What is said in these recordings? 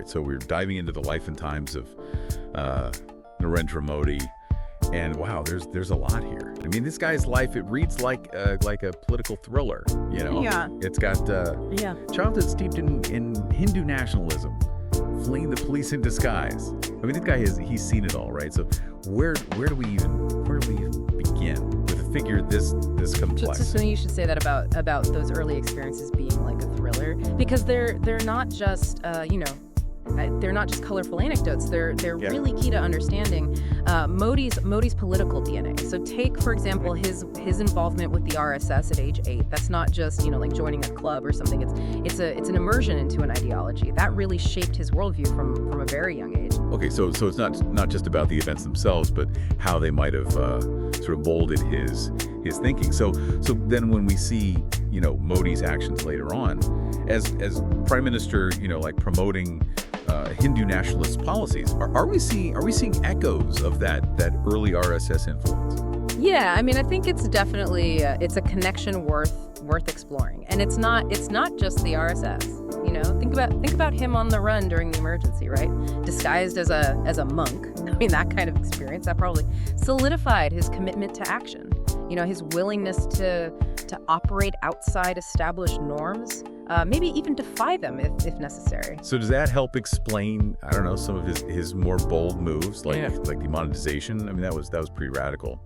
right? So we're diving into the life and times of Narendra Modi. And wow, there's a lot here. I mean, this guy's life, it reads like a political thriller, you know? Yeah. It's got childhood steeped in Hindu nationalism, fleeing the police in disguise. I mean, this guy he's seen it all, right? So where do we even begin with a figure this complex? Just you should say that about those early experiences being like a thriller, because they're not just they're not just colorful anecdotes. They're really key to understanding Modi's political DNA. So take, for example, his involvement with the RSS at age 8. That's not just like joining a club or something. It's an immersion into an ideology that really shaped his worldview from a very young age. Okay, so it's not just about the events themselves, but how they might have sort of molded his thinking. So then when we see Modi's actions later on, as prime minister, like promoting Hindu nationalist policies, are we seeing echoes of that early RSS influence? Yeah, I mean, I think it's definitely it's a connection worth exploring, and it's not just the RSS. Think about him on the run during the emergency, right? Disguised as a monk. I mean, that kind of experience that probably solidified his commitment to action. His willingness to operate outside established norms. Maybe even defy them if necessary. So does that help explain, I don't know, some of his more bold moves, like demonetization? I mean, that was pretty radical.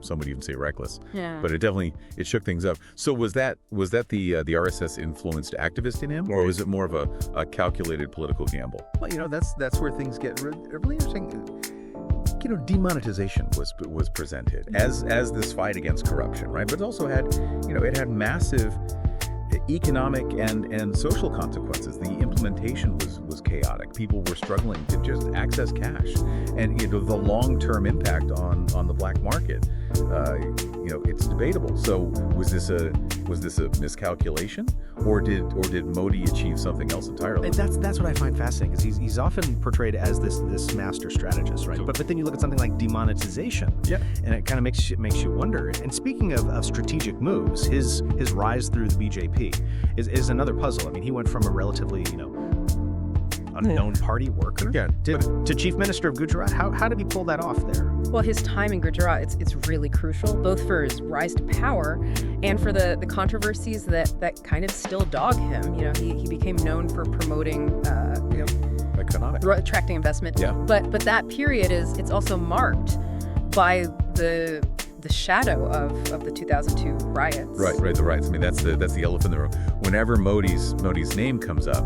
Some would even say reckless. Yeah. But it shook things up. So was that the RSS influenced activist in him, or was it more of a calculated political gamble? Well, that's where things get really interesting. Demonetization was presented as this fight against corruption, right? But it also had, it had massive economic and social consequences. The implementation was chaotic. People were struggling to just access cash, and the long-term impact on the black market. It's debatable. So was this a miscalculation, or did Modi achieve something else entirely? That's what I find fascinating, because he's often portrayed as this master strategist, right? But then you look at something like demonetization, and it kind of makes you wonder. And speaking of strategic moves, his rise through the BJP is another puzzle. I mean, he went from a relatively unknown party worker to chief minister of Gujarat. How did he pull that off there? Well, his time in Gujarat, it's really crucial, both for his rise to power and for the controversies that kind of still dog him. He became known for promoting, attracting investment. Yeah. But that period it's also marked by the shadow of the 2002 riots. Right, the riots. I mean, that's the elephant in the room. Whenever Modi's name comes up,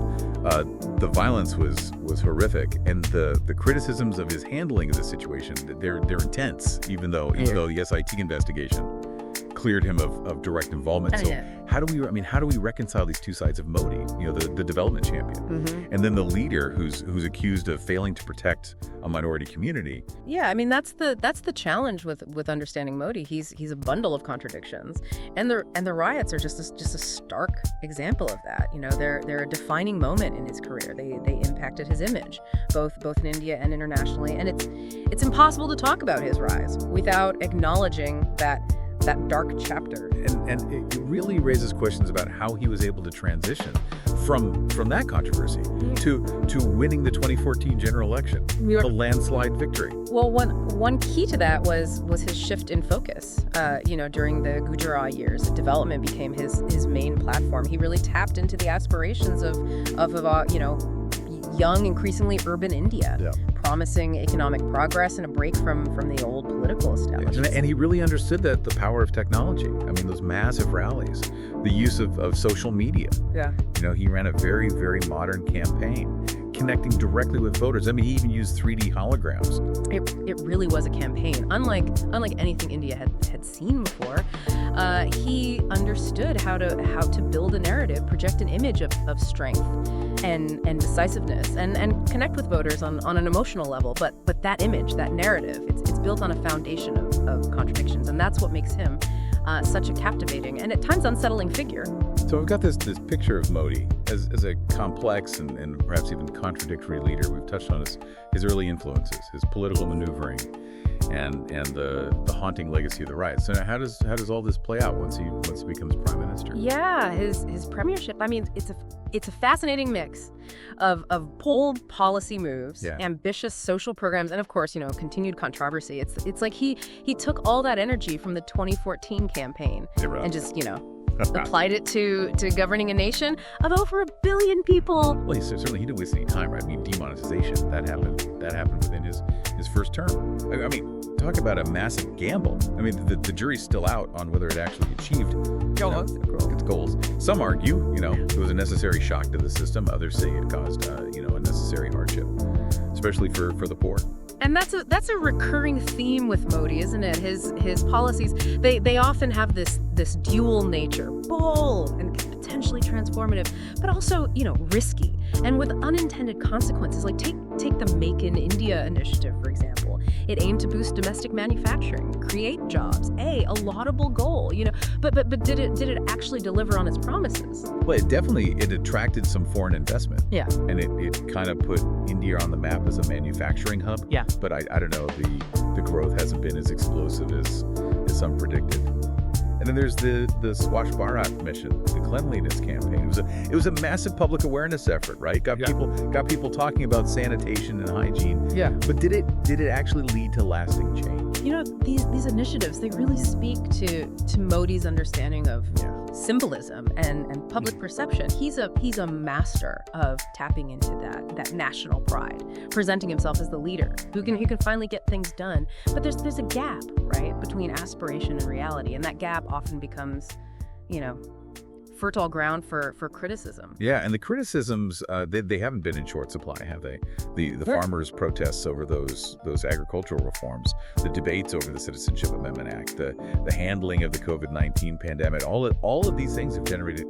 the violence was horrific, and the criticisms of his handling of the situation, they're intense. Even though the SIT investigation cleared him of direct involvement. So how do we reconcile these two sides of Modi? The development champion, and then the leader who's accused of failing to protect a minority community. Yeah, I mean that's the challenge with understanding Modi. He's a bundle of contradictions, and the riots are just a stark example of that. They're a defining moment in his career. They impacted his image, both in India and internationally, and it's impossible to talk about his rise without acknowledging that dark chapter. And it really raises questions about how he was able to transition from that controversy to winning the 2014 general election, a landslide victory. Well, one key to that was his shift in focus. During the Gujarat years, development became his main platform. He really tapped into the aspirations of young, increasingly urban India. Yeah. Promising economic progress and a break from the old political establishment. And he really understood the power of technology. I mean, those massive rallies, the use of social media. Yeah. He ran a very, very modern campaign, connecting directly with voters. I mean, he even used 3D holograms. It really was a campaign, unlike anything India had seen before. He understood how to build a narrative, project an image of strength and decisiveness, and connect with voters on an emotional level. But that image, that narrative, it's built on a foundation of contradictions, and that's what makes him such a captivating and at times unsettling figure. So I've got this picture of Modi as a complex and perhaps even contradictory leader. We've touched on his early influences, his political maneuvering, and the haunting legacy of the riots. So now how does all this play out once he becomes prime minister? Yeah, his premiership. I mean, it's a fascinating mix of bold policy moves, ambitious social programs, and of course, continued controversy. It's like he took all that energy from the 2014 campaign and just applied it to governing a nation of over 1 billion people. Well, he didn't waste any time, right? I mean, demonetization that happened within his first term. I mean, talk about a massive gamble. I mean, the jury's still out on whether it actually achieved its goals. Some argue, it was a necessary shock to the system. Others say it caused, a necessary hardship, especially for the poor. And that's a recurring theme with Modi, isn't it? His policies, they often have this dual nature, bold and potentially transformative, but also, risky and with unintended consequences. Like take the Make in India initiative, for example. It aimed to boost domestic manufacturing, create jobs. A laudable goal, but did it actually deliver on its promises? Well, it attracted some foreign investment. Yeah. And it kind of put India on the map as a manufacturing hub. Yeah. But I don't know, the growth hasn't been as explosive as some predicted. And then there's the Swachh Bharat mission, the cleanliness campaign. It was a massive public awareness effort, right? Got people talking about sanitation and hygiene. Yeah. But did it actually lead to lasting change? These initiatives, they really speak to Modi's understanding of symbolism and public perception. He's a master of tapping into that national pride, presenting himself as the leader who can finally get things done. But there's a gap, right, between aspiration and reality, and that gap often becomes, fertile ground for criticism. Yeah, and the criticisms they haven't been in short supply, have they? The farmers' protests over those agricultural reforms, the debates over the Citizenship Amendment Act, the handling of the COVID-19 pandemic, all of these things have generated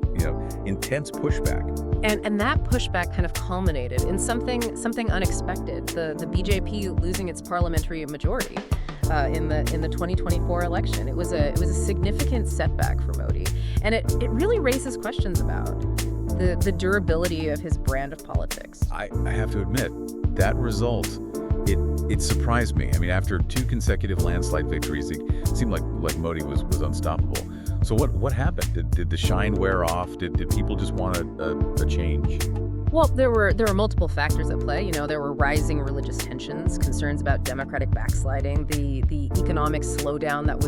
intense pushback. And that pushback kind of culminated in something unexpected. The BJP losing its parliamentary majority in the 2024 election. It was a significant setback for Modi, and it really raises questions about the durability of his brand of politics. I have to admit, that result, it surprised me. I mean, after 2 consecutive landslide victories, it seemed like Modi was unstoppable. So what happened? Did the shine wear off? Did people just want a change? Well, there were multiple factors at play. There were rising religious tensions, concerns about democratic backsliding, the economic slowdown that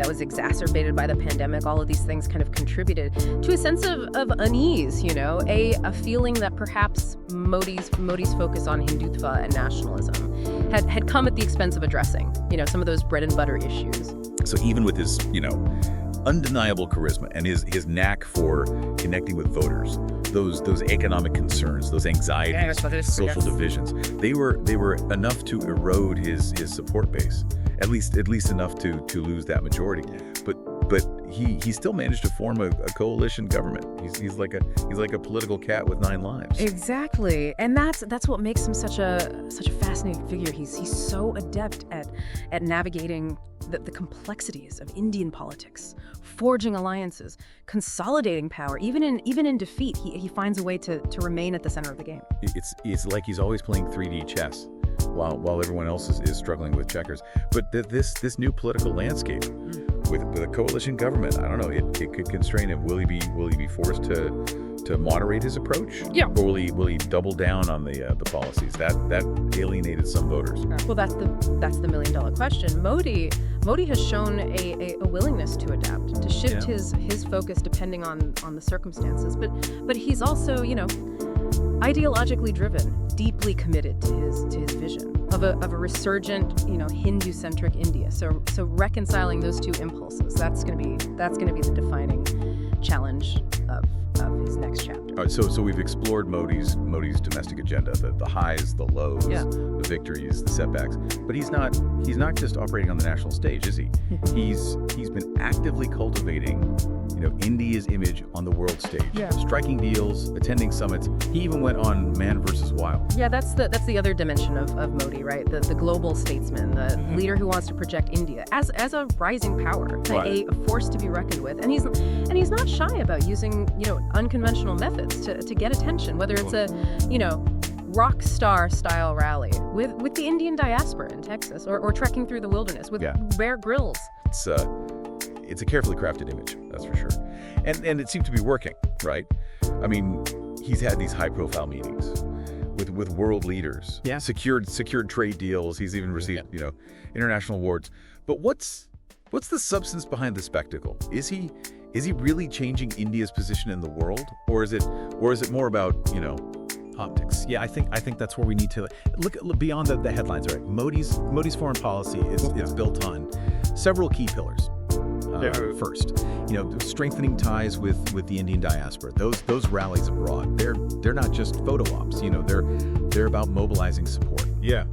was exacerbated by the pandemic. All of these things kind of contributed to a sense of unease. A feeling that perhaps Modi's focus on Hindutva and nationalism had come at the expense of addressing some of those bread and butter issues. So even with his undeniable charisma and his knack for connecting with voters, those economic concerns, those anxieties, social divisions, they were enough to erode his support base, at least enough to lose that majority. But he still managed to form a coalition government. He's like a political cat with 9 lives. Exactly, and that's what makes him such a fascinating figure. He's so adept at navigating the complexities of Indian politics, forging alliances, consolidating power. Even in defeat, he finds a way to remain at the center of the game. It's like he's always playing 3D chess while everyone else is struggling with checkers. But this new political landscape with a coalition government, I don't know, it could constrain him. Will he be forced to moderate his approach? Yeah. Or will he double down on the policies that alienated some voters? Well, that's the $1 million question. Modi has shown a willingness to adapt, to shift his focus depending on the circumstances. But he's also, ideologically driven, deeply committed to his vision of a resurgent, Hindu-centric India. So reconciling those two impulses, that's going to be the defining challenge of his next chapter. All right, so we've explored Modi's domestic agenda, the highs, the lows, the victories, the setbacks. But he's not just operating on the national stage, is he? He's been actively cultivating India's image on the world stage, striking deals, attending summits. He even went on Man vs. Wild. Yeah, that's the other dimension of Modi, right? The global statesman, the leader who wants to project India as a rising power, a force to be reckoned with. And he's not shy about using unconventional methods to get attention, whether it's rock star style rally with the Indian diaspora in Texas, or trekking through the wilderness with Bear Grylls. It's a carefully crafted image, that's for sure. And it seemed to be working, right? I mean, he's had these high-profile meetings with world leaders, secured trade deals. He's even received, international awards. But what's the substance behind the spectacle? Is he really changing India's position in the world, or is it more about, optics? Yeah, I think that's where we need to look beyond the headlines. Right, Modi's foreign policy is built on several key pillars. First, strengthening ties with the Indian diaspora. Those rallies abroad, they're not just photo ops. They're about mobilizing support.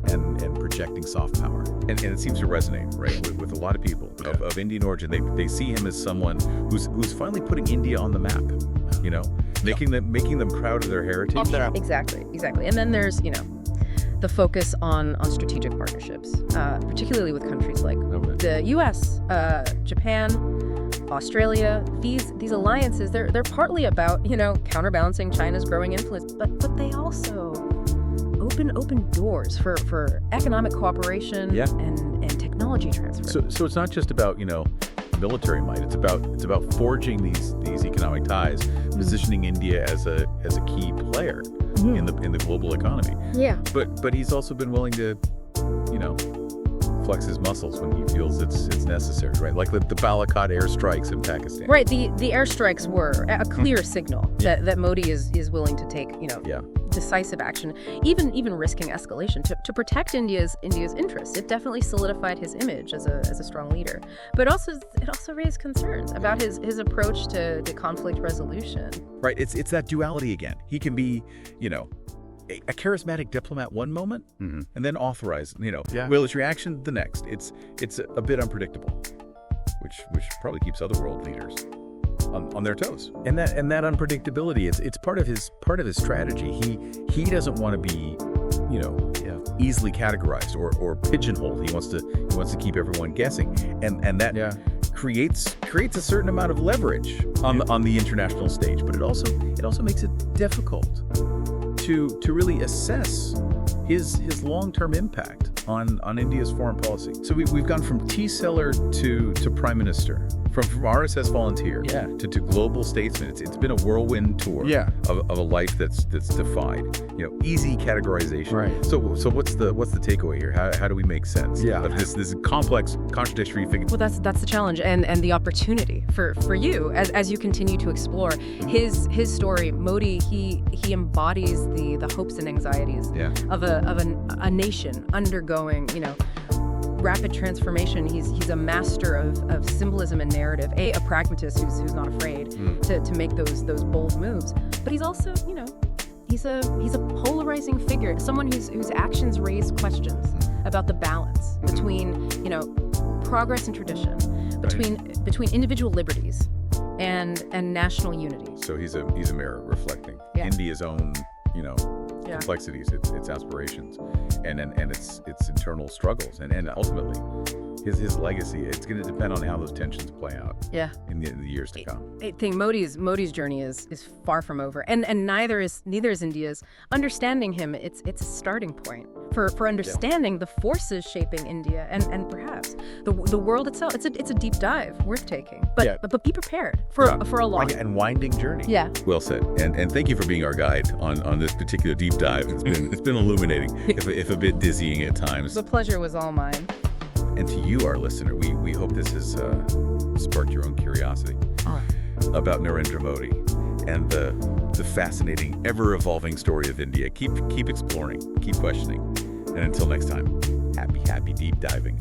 And projecting soft power. And it seems to resonate, right, with a lot of people of Indian origin. They see him as someone who's finally putting India on the map. Making them proud of their heritage. Exactly. And then there's the focus on strategic partnerships, particularly with countries like the U.S., Japan, Australia. These alliances, they're partly about counterbalancing China's growing influence, but they also open doors for economic cooperation and technology transfer. So it's not just about military might. It's about forging these economic ties, positioning India as a key player in the global economy. But he's also been willing to flex his muscles when he feels it's necessary, right? Like the Balakot airstrikes in Pakistan. Right. The airstrikes were a clear signal that Modi is willing to take decisive action, even risking escalation to protect India's interests. It definitely solidified his image as a strong leader. But it also raised concerns about his approach to conflict resolution. Right. It's that duality again. He can be, a charismatic diplomat one moment, and then authorize, Will's reaction the next. It's a bit unpredictable, which probably keeps other world leaders on their toes. And that unpredictability, it's part of his strategy. He doesn't want to be, easily categorized or pigeonholed. He wants to keep everyone guessing, and that creates a certain amount of leverage on the international stage. But it also makes it difficult to really assess his long-term impact on India's foreign policy. So we've gone from tea seller to prime minister, from RSS volunteer to global statesman. It's been a whirlwind tour of a life that's defied. Easy categorization. Right. So what's the takeaway here? How do we make sense of this complex, contradictory figure? Well, that's the challenge and the opportunity for you as you continue to explore his story. Modi, he embodies the hopes and anxieties of a nation undergoing rapid transformation. He's a master of symbolism and narrative. A pragmatist who's not afraid to make those bold moves. But he's also he's a polarizing figure, someone whose actions raise questions about the balance between progress and tradition, between individual liberties and national unity. So he's a mirror reflecting India's own complexities, its aspirations, and its internal struggles, and ultimately his legacy. It's going to depend on how those tensions play out in the years to come. I think Modi's journey is far from over, and neither is India's. Understanding him, it's a starting point for understanding the forces shaping India and perhaps the world itself. It's a deep dive worth taking, but be prepared for a long and winding journey. Well said, and thank you for being our guide on this particular deep dive. It's been illuminating, if a bit dizzying at times. The pleasure was all mine. And to you, our listener, we hope this has sparked your own curiosity about Narendra Modi and the fascinating, ever-evolving story of India. Keep exploring, keep questioning, and until next time, happy deep diving.